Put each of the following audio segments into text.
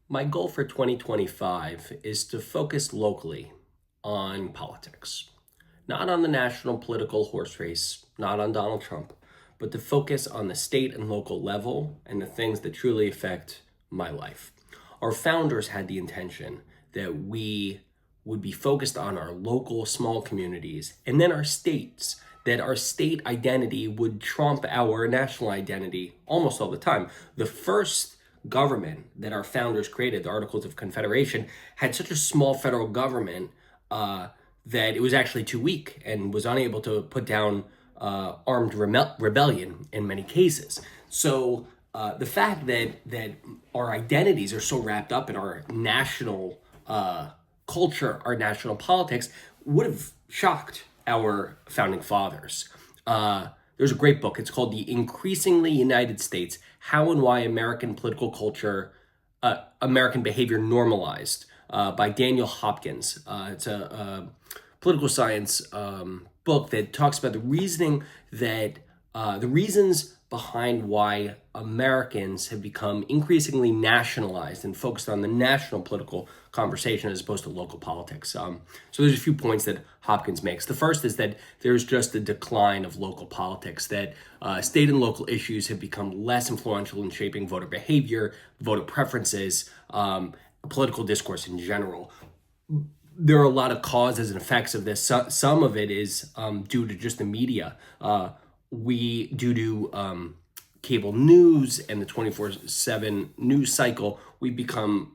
My goal for 2025 is to focus locally on politics, not on the national political horse race, not on Donald Trump, but to focus on the state and local level and the things that truly affect my life. Our founders had the intention that we would be focused on our local small communities and then our states, that our state identity would trump our national identity almost all the time. The first government that our founders created, the Articles of Confederation, had such a small federal government that it was actually too weak and was unable to put down armed rebellion in many cases. So the fact that our identities are so wrapped up in our national culture, our national politics, would have shocked our founding fathers. There's a great book. It's called The Increasingly United States: How and Why American Political Culture, American Behavior Normalized, by Daniel Hopkins. It's a political science book that talks about the reasons behind why Americans have become increasingly nationalized and focused on the national political conversation as opposed to local politics. So there's a few points that Hopkins makes. The first is that there's just a decline of local politics, that state and local issues have become less influential in shaping voter behavior, voter preferences, political discourse in general. There are a lot of causes and effects of this. Some of it is due to just the media. Due to cable news and the 24/7 news cycle, we become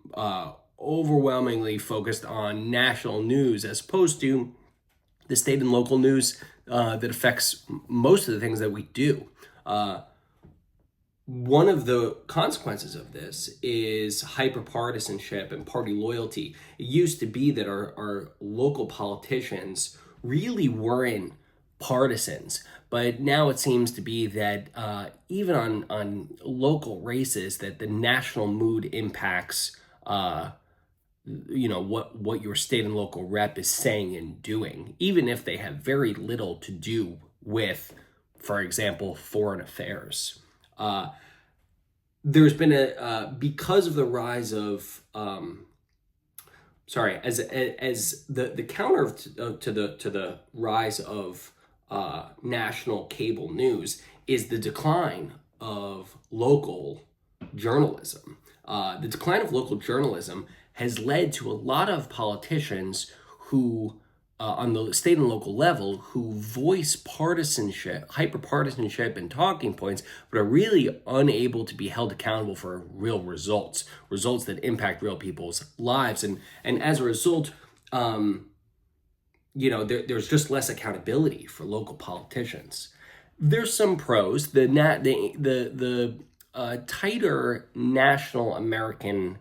overwhelmingly focused on national news as opposed to the state and local news that affects most of the things that we do. One of the consequences of this is hyperpartisanship and party loyalty. It used to be that our local politicians really weren't partisans, but now it seems to be that even on local races, that the national mood impacts what your state and local rep is saying and doing, even if they have very little to do with, for example, foreign affairs. There's been because of the rise of as the counter to the rise of national cable news is the decline of local journalism. The decline of local journalism has led to a lot of politicians who, on the state and local level, who voice partisanship, hyperpartisanship, and talking points, but are really unable to be held accountable for real results that impact real people's lives. And as a result, there's just less accountability for local politicians. There's some pros. The tighter national American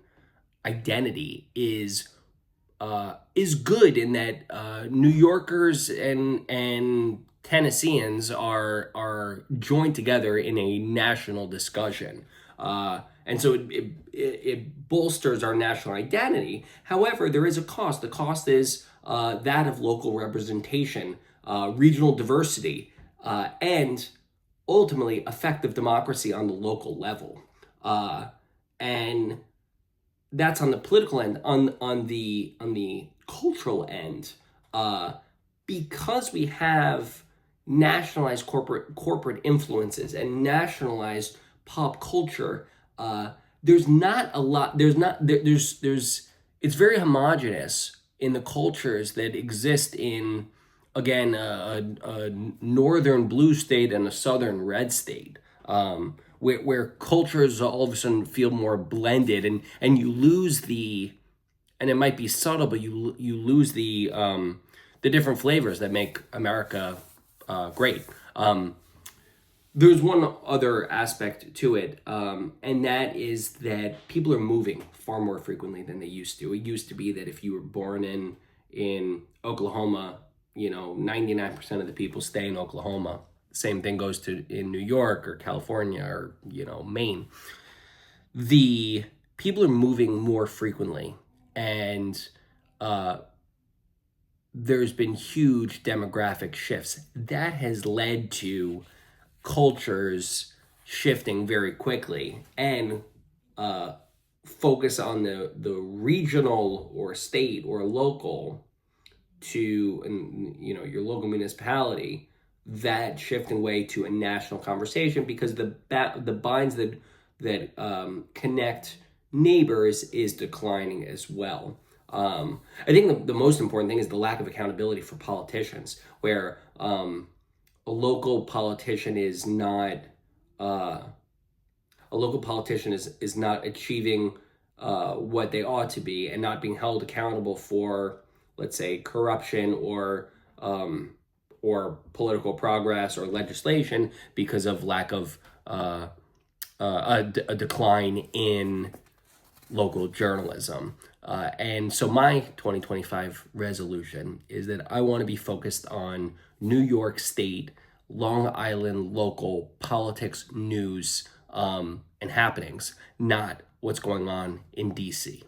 identity is good in that New Yorkers and Tennesseans are joined together in a national discussion. And so it bolsters our national identity. However, there is a cost. The cost is that of local representation, regional diversity, and ultimately effective democracy on the local level. And that's on the political end. On the cultural end, because we have nationalized corporate influences and nationalized pop culture, there's not a lot. There's it's very homogenous in the cultures that exist in, again, a northern blue state and a southern red state, where cultures all of a sudden feel more blended, and you lose and it might be subtle, but you lose the different flavors that make America great. There's one other aspect to it, and that is that people are moving far more frequently than they used to. It used to be that if you were born in Oklahoma, 99% of the people stay in Oklahoma. Same thing goes to in New York or California or, Maine. The people are moving more frequently, and there's been huge demographic shifts. That has led to cultures shifting very quickly, and focus on the regional or state or local to, and your local municipality, that shift in way to a national conversation, because the binds that connect neighbors is declining as well. I think the most important thing is the lack of accountability for politicians, where a local politician is not uh, a local politician is not achieving what they ought to be, and not being held accountable for, let's say, corruption or political progress or legislation, because of lack of a decline in local journalism. And so my 2025 resolution is that I want to be focused on New York State, Long Island local politics, news, and happenings, not what's going on in DC.